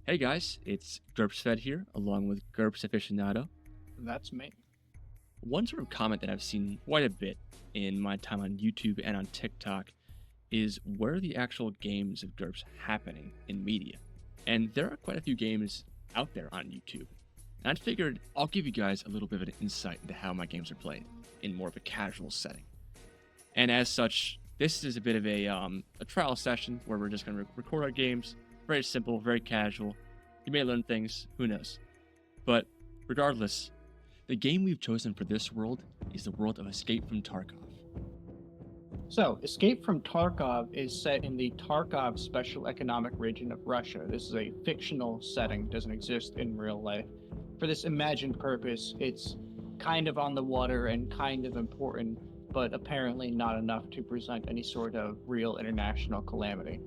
Hey guys, it's GURPS Fed here, along with GURPS Aficionado. That's me. One sort of comment that I've seen quite a bit in my time on YouTube and on TikTok is where are the actual games of GURPS happening in media? And there are quite a few games out there on YouTube. And I figured I'll give you guys a little bit of an insight into how my games are played in more of a casual setting. And as such, this is a bit of a trial session where we're just going to record our games. Very simple, very casual. You may learn things, who knows. But regardless, the game we've chosen for this world is the world of Escape from Tarkov. So, Escape from Tarkov is set in the Tarkov Special Economic Region of Russia. This is a fictional setting, doesn't exist in real life. For this imagined purpose, it's kind of on the water and kind of important, but apparently not enough to present any sort of real international calamity.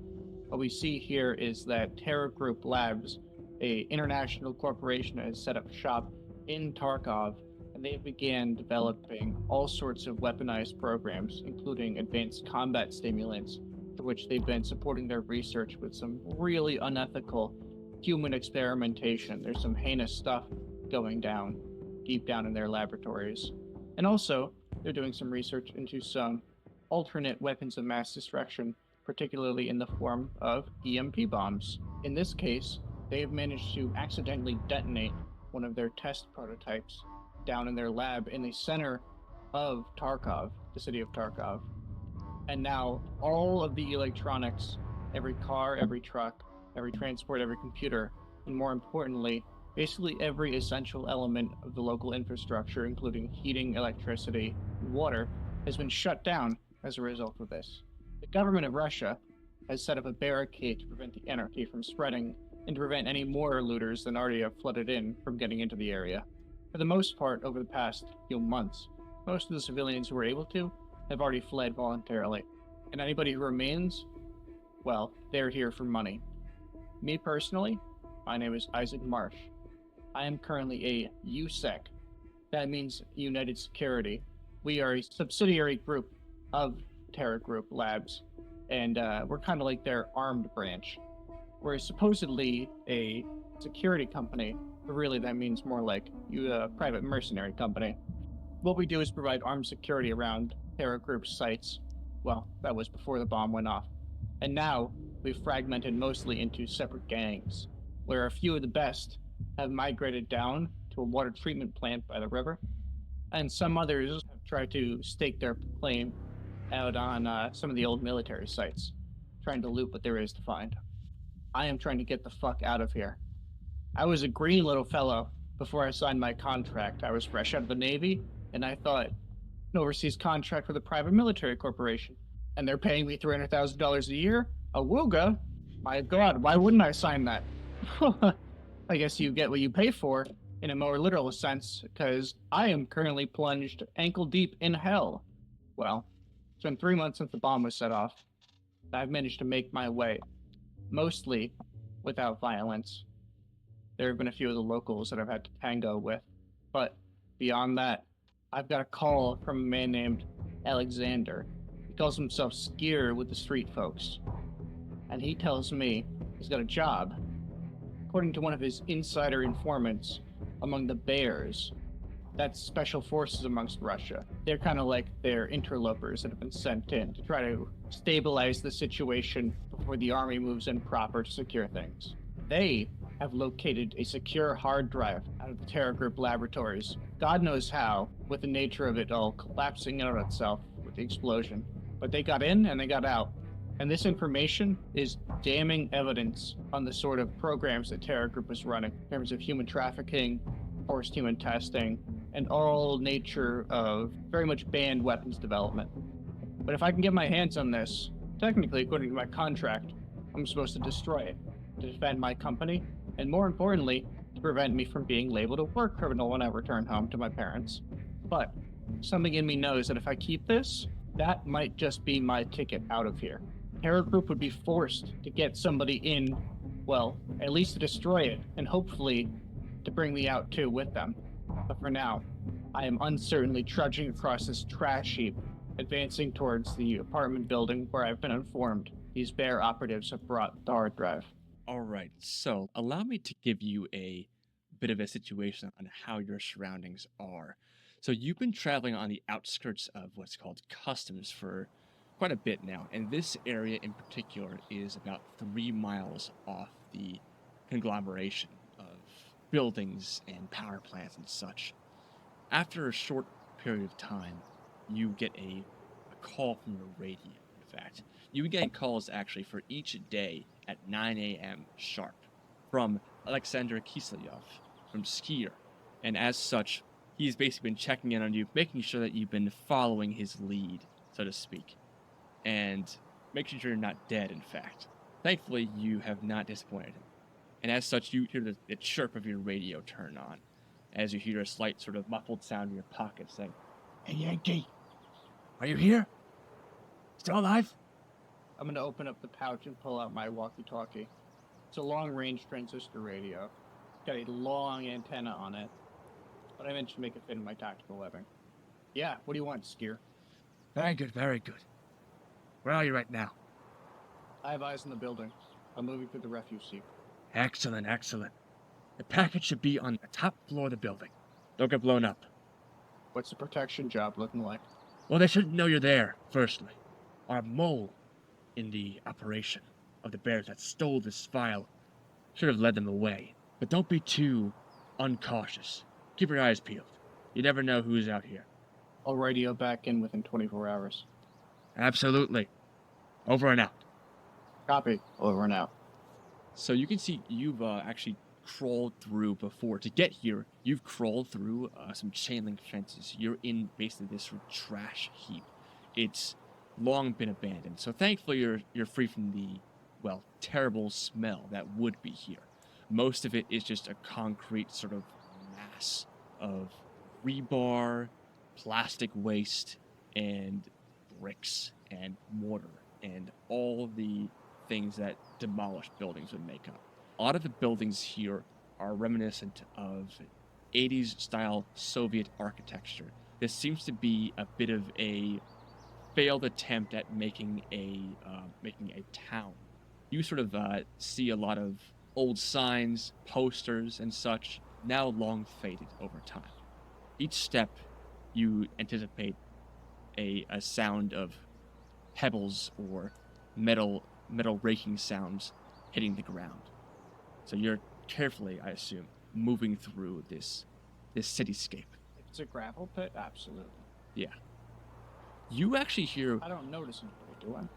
What we see here is that Terra Group Labs, a international corporation, has set up shop in Tarkov, and they began developing all sorts of weaponized programs, including advanced combat stimulants, for which they've been supporting their research with some really unethical human experimentation. There's some heinous stuff going down deep down in their laboratories. And also, they're doing some research into some alternate weapons of mass destruction, particularly in the form of EMP bombs. In this case, they have managed to accidentally detonate one of their test prototypes down in their lab in the center of Tarkov, the city of Tarkov. And now all of the electronics, every car, every truck, every transport, every computer, and more importantly, basically every essential element of the local infrastructure, including heating, electricity, and water, has been shut down as a result of this. The government of Russia has set up a barricade to prevent the anarchy from spreading and to prevent any more looters than already have flooded in from getting into the area. For the most part, over the past few months, most of the civilians who were able to have already fled voluntarily. And anybody who remains, well, they're here for money. Me personally, my name is Isaac Marsh. I am currently a USEC. That means United Security. We are a subsidiary group of Terra Group Labs, and we're kind of like their armed branch. We're supposedly a security company, but really that means more like a private mercenary company. What we do is provide armed security around Terra Group's sites. Well, that was before the bomb went off. And now we've fragmented mostly into separate gangs, where a few of the best have migrated down to a water treatment plant by the river, and some others have tried to stake their claim out on some of the old military sites, trying to loot what there is to find. I am trying to get the fuck out of here. I was a green little fellow before I signed my contract. I was fresh out of the Navy, and I thought, an overseas contract with a private military corporation, and they're paying me $300,000 a year? Awooga? My God, why wouldn't I sign that? I guess you get what you pay for, in a more literal sense, because I am currently plunged ankle deep in hell. Well, it's been 3 months since the bomb was set off. I've managed to make my way, mostly without violence. There have been a few of the locals that I've had to tango with, but beyond that, I've got a call from a man named Alexander. He calls himself Skier with the street folks, and he tells me he's got a job. According to one of his insider informants among the Bears, that's special forces amongst Russia. They're kind of like their interlopers that have been sent in to try to stabilize the situation before the army moves in proper to secure things. They have located a secure hard drive out of the Terra Group laboratories. God knows how, with the nature of it all collapsing in on itself with the explosion. But they got in and they got out. And this information is damning evidence on the sort of programs that Terra Group is running in terms of human trafficking, forced human testing, and all nature of very much banned weapons development. But if I can get my hands on this, technically, according to my contract, I'm supposed to destroy it, to defend my company, and more importantly, to prevent me from being labeled a war criminal when I return home to my parents. But something in me knows that if I keep this, that might just be my ticket out of here. Terra Group would be forced to get somebody in, well, at least to destroy it, and hopefully to bring me out too with them. But for now, I am uncertainly trudging across this trash heap, advancing towards the apartment building where I've been informed these Bear operatives have brought the hard drive. All right, so allow me to give you a bit of a situation on how your surroundings are. So you've been traveling on the outskirts of what's called customs for quite a bit now, and this area in particular is about 3 miles off the conglomeration of buildings and power plants and such. After a short period of time, you get a call from your radio. In fact, you get calls actually for each day at 9 a.m. sharp from Alexander Kiselyov from Skier. And as such, he's basically been checking in on you, making sure that you've been following his lead, so to speak, and making sure you're not dead, in fact. Thankfully, you have not disappointed him. And as such, you hear the chirp of your radio turn on as you hear a slight sort of muffled sound in your pocket saying, "Hey, Yankee, are you here? Still alive?" I'm going to open up the pouch and pull out my walkie-talkie. It's a long-range transistor radio. It's got a long antenna on it, but I managed to make it fit in my tactical weapon. Yeah, what do you want, Skier? Very good, very good. Where are you right now? I have eyes on the building. I'm moving through the refuse heap. Excellent, excellent. The package should be on the top floor of the building. Don't get blown up. What's the protection job looking like? Well, they shouldn't know you're there, firstly. Our mole in the operation of the bears that stole this file should have led them away. But don't be too uncautious. Keep your eyes peeled. You never know who's out here. I'll radio back in within 24 hours. Absolutely. Over and out. Copy. Over and out. So you can see you've actually crawled through before. To get here, you've crawled through some chain link fences. You're in basically this sort of trash heap. It's long been abandoned. So thankfully you're free from the, well, terrible smell that would be here. Most of it is just a concrete sort of mass of rebar, plastic waste, and bricks and mortar and all the things that demolished buildings would make up. A lot of the buildings here are reminiscent of 80s style Soviet architecture. This seems to be a bit of a failed attempt at making a town. You sort of see a lot of old signs, posters, and such, now long faded over time. Each step, you anticipate a sound of pebbles or metal raking sounds hitting the ground. So you're carefully, I assume, moving through this cityscape. If it's a gravel pit, absolutely. Yeah. You actually hear... I don't notice anybody, do I?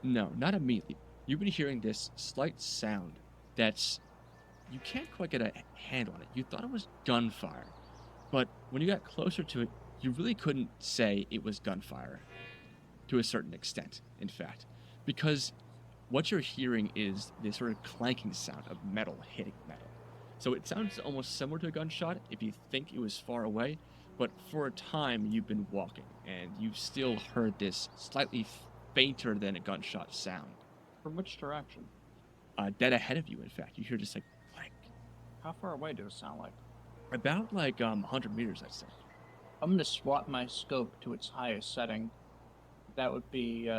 No, not immediately. You've been hearing this slight sound that's... You can't quite get a handle on it. You thought it was gunfire. But when you got closer to it, you really couldn't say it was gunfire. To a certain extent, in fact. Because what you're hearing is this sort of clanking sound of metal hitting metal. So it sounds almost similar to a gunshot if you think it was far away, but for a time you've been walking, and you've still heard this slightly fainter than a gunshot sound. From which direction? Dead ahead of you, in fact. You hear just like clank. How far away does it sound like? About like 100 meters, I'd say. I'm going to swap my scope to its highest setting. That would be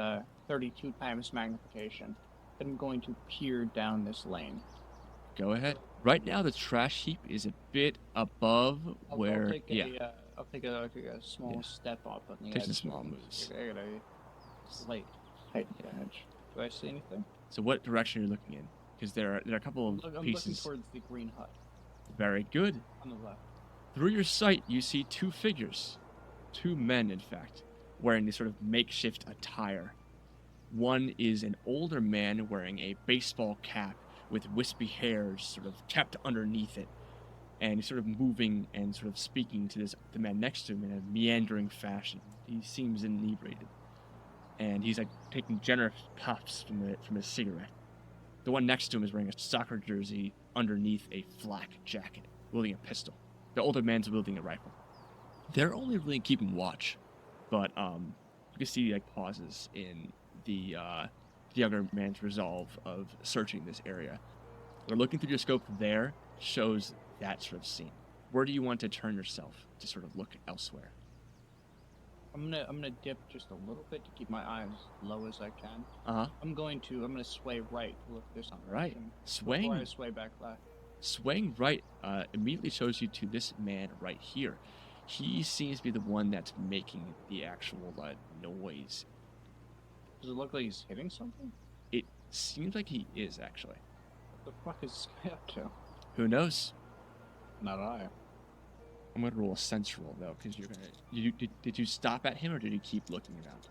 32 times magnification. I'm going to peer down this lane. Go ahead. Right now, the trash heap is a bit above where... I'll take a small step up on the edge. Take some small moves. I got a slight height advantage. Do I see anything? So what direction are you looking in? Because there are a couple of I'm pieces. looking towards the green hut. Very good. On the left. Through your sight, you see two figures. Two men, in fact, wearing this sort of makeshift attire. One is an older man wearing a baseball cap with wispy hairs sort of kept underneath it. And he's sort of moving and sort of speaking to the man next to him in a meandering fashion. He seems inebriated. And he's like taking generous puffs from his cigarette. The one next to him is wearing a soccer jersey underneath a flak jacket, wielding a pistol. The older man's wielding a rifle. They're only really keeping watch, but you can see like pauses in the younger man's resolve of searching this area. They're looking through your scope there shows that sort of scene. Where do you want to turn yourself to sort of look elsewhere? I'm gonna dip just a little bit to keep my eyes low as I can. Uh-huh. I'm gonna sway right to look this Right. direction Swaying before I sway back left. Swaying right immediately shows you to this man right here. He seems to be the one that's making the actual noise. Does it look like he's hitting something? It seems like he is, actually. What the fuck is this guy up to? Who knows? Not I. I'm going to roll a sense roll, though, because you're going to... Did you stop at him, or did you keep looking around?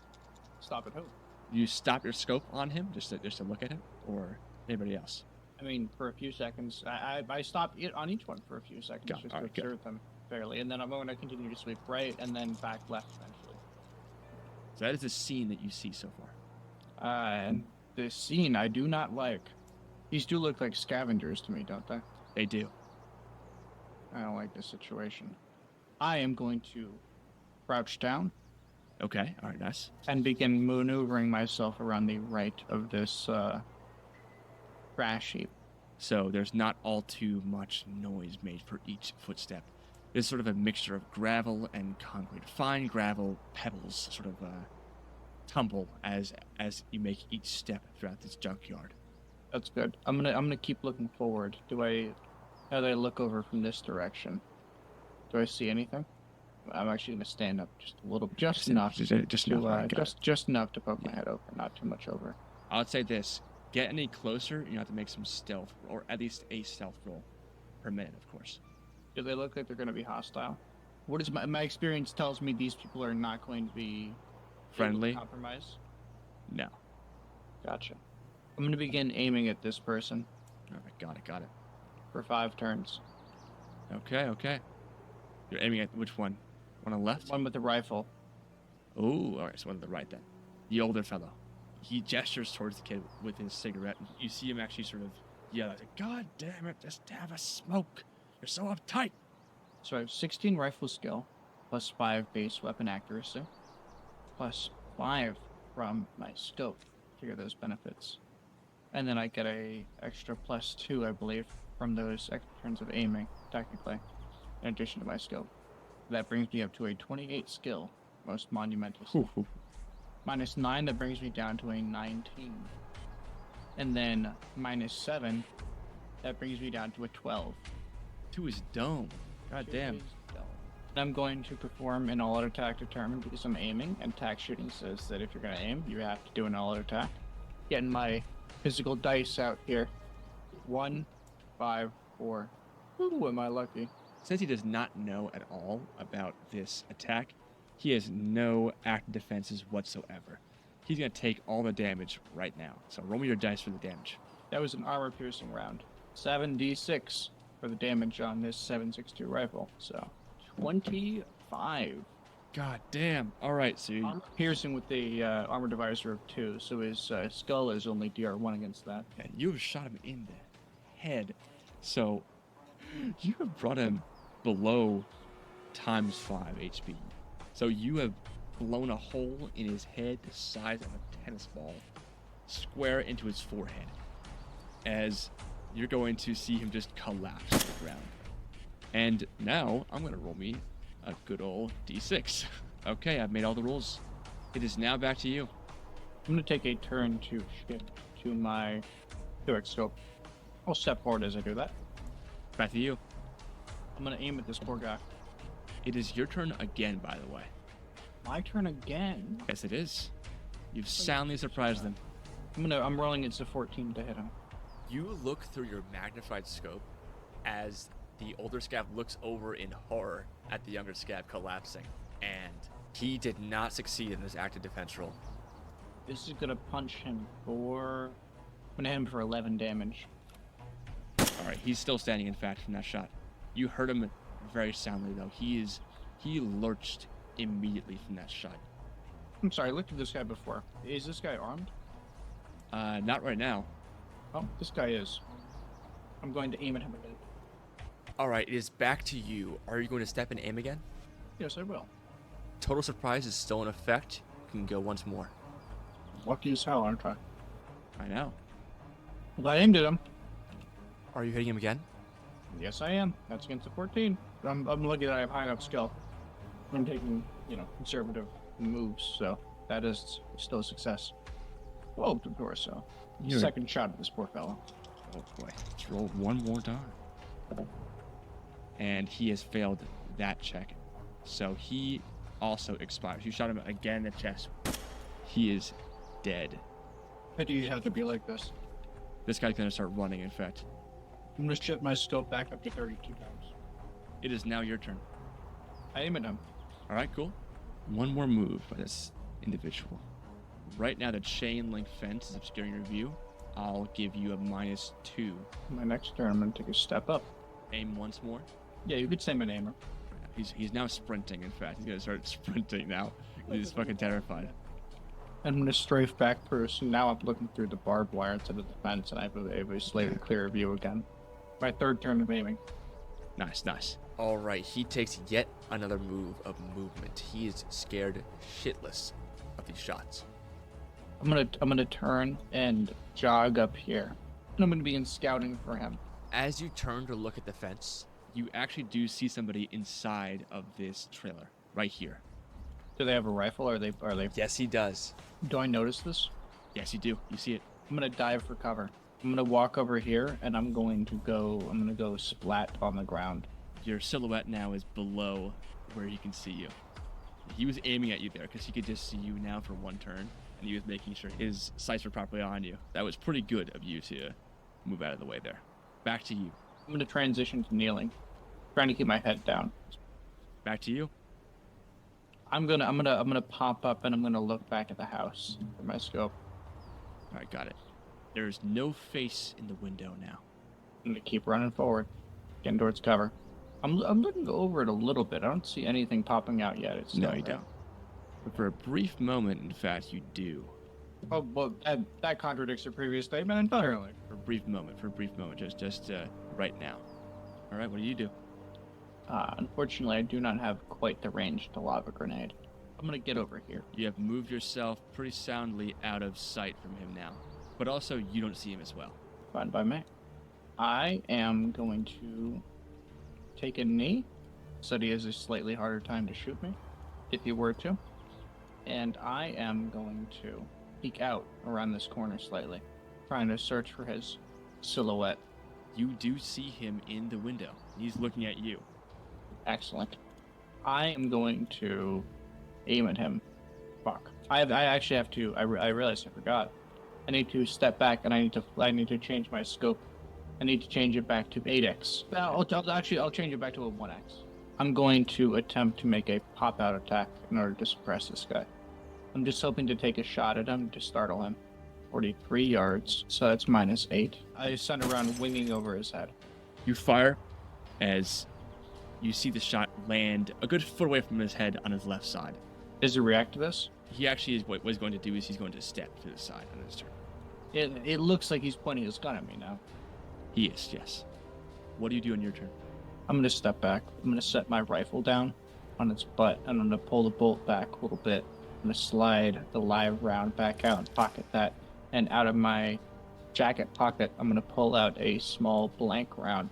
Stop at who? You stop your scope on him just to look at him, or anybody else? I mean, for a few seconds. I stopped it on each one for a few seconds just to observe them fairly, and then I'm going to continue to sweep right and then back left eventually. So that is the scene that you see so far. And the scene I do not like. These do look like scavengers to me, don't they? They do. I don't like this situation. I am going to crouch down. Okay, all right, nice. And begin maneuvering myself around the right of this crash heap. So there's not all too much noise made for each footstep. There's sort of a mixture of gravel and concrete. Fine gravel pebbles sort of tumble as you make each step throughout this junkyard. That's good. I'm gonna keep looking forward. How do I look over from this direction? Do I see anything? I'm actually gonna stand up just a little, just enough to poke my head over, not too much over. I would say this: get any closer, you have to make some stealth, or at least a stealth roll per minute, of course. Do they look like they're going to be hostile? What is my experience tells me these people are not going to be friendly. Compromise. No. Gotcha. I'm going to begin aiming at this person. All right, got it. For 5 turns. Okay. You're aiming at which one? One on the left? One with the rifle. Oh, all right, so one on the right then. The older fellow. He gestures towards the kid with his cigarette. You see him actually sort of yell at him, "God damn it, just have a smoke. You're so uptight." So I have 16 rifle skill, plus 5 base weapon accuracy, plus 5 from my scope to get those benefits. And then I get a extra plus 2, I believe, from those extra turns of aiming, technically, in addition to my skill. That brings me up to a 28 skill, most monumental. Minus 9, that brings me down to a 19. And then minus 7, that brings me down to a 12. To his dome. God damn. I'm going to perform an all-out attack determined because I'm aiming, and tack shooting says that if you're going to aim, you have to do an all-out attack. Getting my physical dice out here. 1, 5, 4. Ooh, am I lucky? Since he does not know at all about this attack, he has no active defenses whatsoever. He's going to take all the damage right now. So roll me your dice for the damage. That was an armor-piercing round. 7d6 for the damage on this 7.62 rifle. So 25. God damn. All right, so Armor piercing with the armor divisor of 2, so his skull is only DR1 against that. And you have shot him in the head. So you have brought him below times 5 HP. So you have blown a hole in his head the size of a tennis ball, square into his forehead, as you're going to see him just collapse to the ground. And now I'm going to roll me a good old d6. Okay, I've made all the rolls. It is now back to you. I'm going to take a turn to shift to my direct scope. I'll step forward as I do that. Back to you. I'm going to aim at this poor guy. It is your turn again, by the way. My turn again? Yes, it is. You've soundly surprised them. I'm rolling it's a 14 to hit him. You look through your magnified scope as the older scab looks over in horror at the younger scab collapsing, and he did not succeed in this active defense roll. This is gonna punch him for... I'm gonna hit him for 11 damage. Alright, he's still standing, in fact, from that shot. You heard him very soundly, though. He lurched immediately from that shot. I'm sorry, I looked at this guy before. Is this guy armed? Not right now. Oh, this guy is. I'm going to aim at him again. Alright, it is back to you. Are you going to step and aim again? Yes, I will. Total surprise is still in effect. You can go once more. Lucky as hell, aren't I? I know. Well, I aimed at him. Are you hitting him again? Yes, I am. That's against a 14. I'm lucky that I have high enough skill. I'm taking, conservative moves, so that is still a success. Whoa, the torso. You're- Second shot at this poor fellow. Oh boy. Let's roll one more time. And he has failed that check. So he also expires. You shot him again in the chest. He is dead. Why do you have to be like this? This guy's going to start running, in fact. I'm gonna shift my scope back up to 32 times. It is now your turn. I aim at him. All right, cool. One more move by this individual. Right now, the chain link fence is obscuring your view. I'll give you a -2. My next turn, I'm going to take a step up. Aim once more. Yeah, you could say my name. He's now sprinting, in fact. He's going to start sprinting now. He's fucking terrified. I'm going to strafe back first, and now I'm looking through the barbed wire instead of the fence, and I have a slightly clearer view again. My third turn of aiming. Nice, nice. All right, he takes yet another move of movement. He is scared shitless of these shots. I'm gonna turn and jog up here, and I'm gonna begin scouting for him. As you turn to look at the fence, You actually do see somebody inside of this trailer, right here. Do they have a rifle? Or are they? yes, he does. Do I notice this? Yes, you do. You see it. I'm gonna dive for cover. I'm gonna walk over here, and I'm gonna go splat on the ground. Your silhouette now is below where he can see you. He was aiming at you there because he could just see you now for one turn, and he was making sure his sights were properly on you. That was pretty good of you to move out of the way there. Back to you. I'm gonna transition to kneeling, trying to keep my head down. Back to you. I'm gonna pop up, and I'm gonna look back at the house with my scope. All right, got it. There's no face in the window now. I'm gonna keep running forward, getting towards cover. I'm looking over it a little bit. I don't see anything popping out yet. It's No, still you there. don't. But for a brief moment, in fact, you do. Oh, well, that contradicts your previous statement entirely. For a brief moment, just right now. All right, what do you do? Unfortunately, I do not have quite the range to lob a grenade. I'm gonna get over here. You have moved yourself pretty soundly out of sight from him now, but also you don't see him as well. Fine by me. I am going to take a knee, so that he has a slightly harder time to shoot me, if he were to. And I am going to peek out around this corner slightly, trying to search for his silhouette. You do see him in the window. He's looking at you. Excellent. I am going to aim at him. Fuck. I actually have to. I realized I forgot. I need to step back, and I need to change my scope. I need to change it back to 8x. I'll change it back to a 1x. I'm going to attempt to make a pop-out attack in order to suppress this guy. I'm just hoping to take a shot at him to startle him. 43 yards, so that's -8. I send a round winging over his head. You fire as you see the shot land a good foot away from his head on his left side. Does he react to this? He actually is what he's going to do is he's going to step to the side on his turn. It looks like he's pointing his gun at me now. He is, yes. What do you do on your turn? I'm going to step back. I'm going to set my rifle down on its butt, and I'm going to pull the bolt back a little bit. I'm going to slide the live round back out and pocket that. And out of my jacket pocket, I'm going to pull out a small blank round,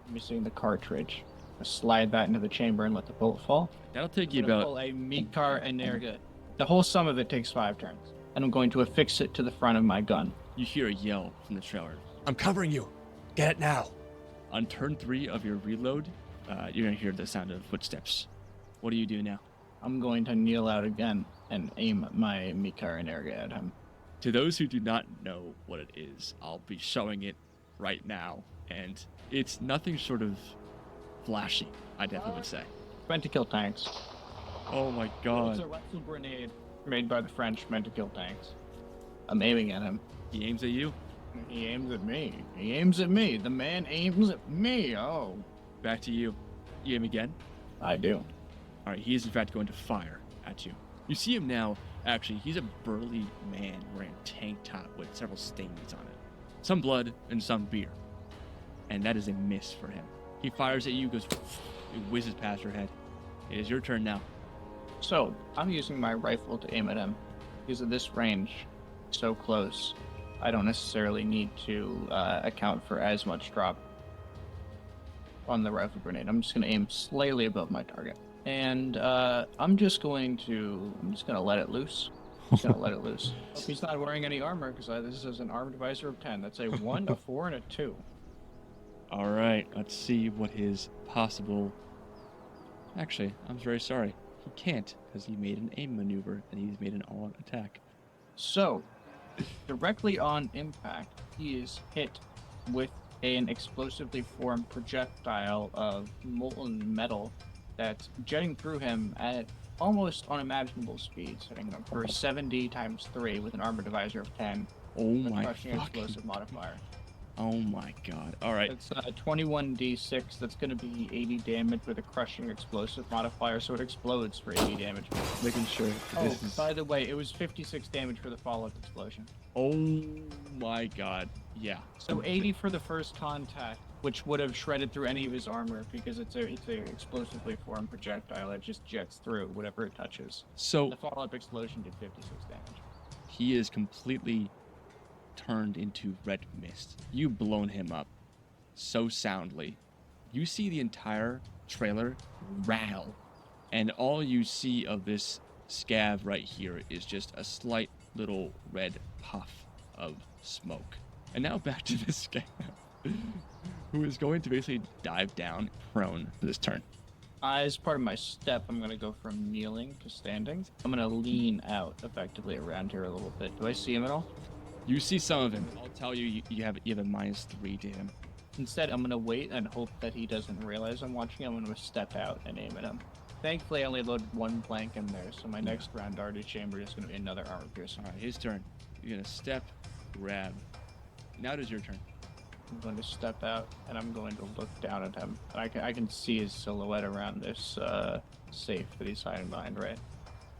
missing the cartridge. I slide that into the chamber and let the bolt fall. That'll take you I'm going to about... pull a Mikar Energa. The whole sum of it takes 5 turns. And I'm going to affix it to the front of my gun. You hear a yell from the trailer. I'm covering you. Get it now. On turn 3 of your reload, you're going to hear the sound of footsteps. What do you do now? I'm going to kneel out again and aim my Mikar Energa at him. To those who do not know what it is, I'll be showing it right now. And it's nothing short of flashy, I definitely would say. Meant to kill tanks. Oh my It's god. a rifle grenade made by the French, meant to kill tanks. I'm aiming at him. He aims at you. He aims at me. He aims at me. The man aims at me. Oh, Back to you. You aim again. I do. All right, he is in fact going to fire at you. You see him now. Actually, he's a burly man wearing a tank top with several stains on it. Some blood and some beer. And that is a miss for him. He fires at you, goes, it whizzes past your head. It is your turn now. So, I'm using my rifle to aim at him. Because at this range, so close, I don't necessarily need to account for as much drop on the rifle grenade. I'm just going to aim slightly above my target. And I'm just gonna let it loose. Just gonna let it loose. Hope he's not wearing any armor because this is an armed visor of 10. That's a 1, a 4, and a 2. All right, let's see what his possible... Actually, I'm very sorry. He can't because he made an aim maneuver and he's made an all-out attack. So, directly on impact, he is hit with an explosively formed projectile of molten metal that's jetting through him at almost unimaginable speeds, hitting him for 70 times 3 with an armor divisor of 10. Oh my crushing fucking... explosive modifier. Oh my god. All right. It's 21d6. That's going to be 80 damage with a crushing explosive modifier, so it explodes for 80 damage. Making sure that this is... by the way, it was 56 damage for the follow-up explosion. Oh my god. Yeah. So 80 for the first contact, which would have shredded through any of his armor because it's a explosively formed projectile that just jets through whatever it touches. So The follow-up explosion did 56 damage. he is completely turned into red mist. You've blown him up so soundly. You see the entire trailer rattle, and all you see of this scav right here is just a slight little red puff of smoke. And now back to this scav, who is going to basically dive down prone for this turn. As part of my step, I'm going to go from kneeling to standing. I'm going to lean out effectively around here a little bit. Do I see him at all? You see some of him. I'll tell you, you have a -3 to him. Instead, I'm going to wait and hope that he doesn't realize I'm watching him. I'm going to step out and aim at him. Thankfully, I only loaded one blank in there, so my next round Arctic Chamber is going to be another armor piercing. All right, his turn. You're going to step, grab. Now it is your turn. I'm going to step out, and I'm going to look down at him. And I can see his silhouette around this safe that he's hiding behind, right?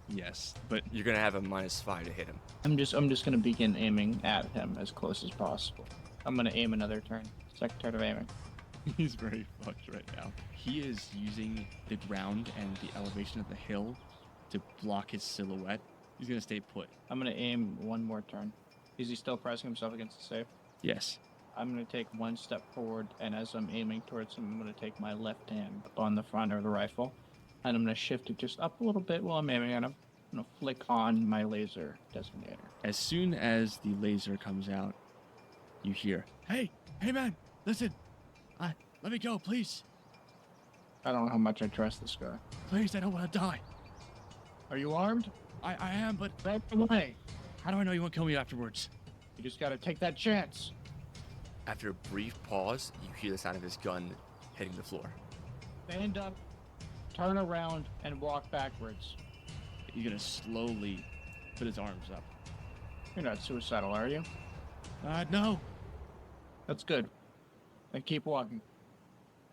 Yes, but You're gonna have a -5 to hit him. I'm just going to begin aiming at him as close as possible. I'm going to aim another turn. Second turn of aiming. he's very fucked right now. He is using the ground and the elevation of the hill to block his silhouette. He's going to stay put. I'm going to aim one more turn. Is he still pressing himself against the safe? Yes. I'm going to take one step forward, and as I'm aiming towards him, I'm going to take my left hand up on the front of the rifle, and I'm going to shift it just up a little bit while I'm aiming at him. I'm going to flick on my laser designator. As soon as the laser comes out, you hear, "Hey, man, listen. Let me go, please. I don't know how much I trust this guy. Please, I don't want to die. Are you armed? I am, but Back away. how do I know you won't kill me afterwards?" You just got to take that chance. After a brief pause, you hear the sound of his gun hitting the floor. Stand up, turn around, and walk backwards. He's going to slowly put his arms up. You're not suicidal, are you? No. That's good. Then keep walking.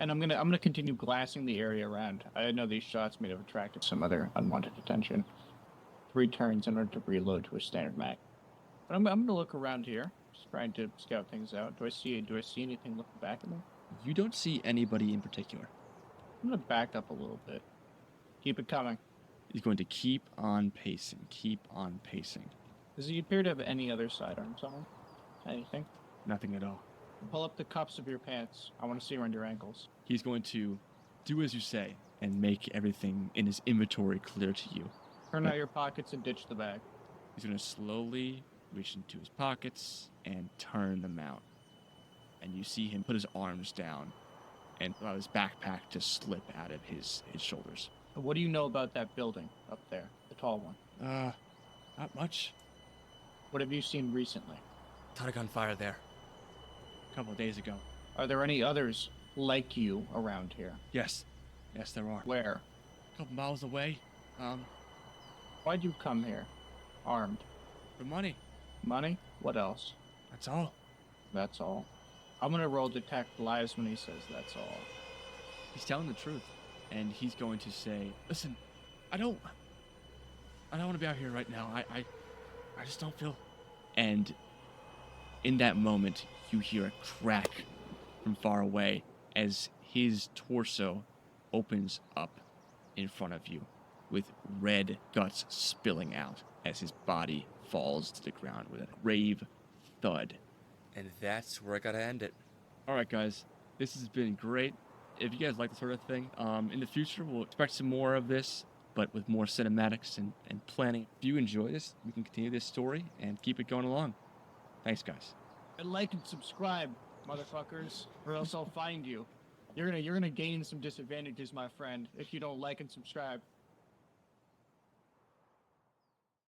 And I'm gonna continue glassing the area around. I know these shots may have attracted some other unwanted attention. 3 turns in order to reload to a standard mag. But I'm gonna look around here, just trying to scout things out. Do I see anything looking back at me? You don't see anybody in particular. I'm gonna back up a little bit. Keep it coming. He's going to keep on pacing. Does he appear to have any other sidearms on him? Anything? Nothing at all. Pull up the cuffs of your pants. I want to see around your ankles. He's going to do as you say and make everything in his inventory clear to you. Turn out your pockets and ditch the bag. He's going to slowly reach into his pockets and turn them out. And you see him put his arms down and allow his backpack to slip out of his shoulders. What do you know about that building up there, the tall one? Not much. What have you seen recently? Ton of gunfire there. A couple of days ago. Are there any others like you around here? Yes, there are. Where? A couple miles away. Why'd you come here? Armed. For money. Money? What else? That's all. That's all. I'm gonna roll detect lies when he says that's all. He's telling the truth. And he's going to say, "Listen, I don't want to be out here right now. I just don't feel..." And in that moment, you hear a crack from far away as his torso opens up in front of you with red guts spilling out as his body falls to the ground with a rave thud. And that's where I gotta end it. All right, guys, this has been great. if you guys like this sort of thing, in the future we'll expect some more of this, but with more cinematics and planning. If you enjoy this, we can continue this story and keep it going along. Thanks, guys. And like and subscribe, motherfuckers, or else I'll find you. You're gonna gain some disadvantages, my friend, if you don't like and subscribe.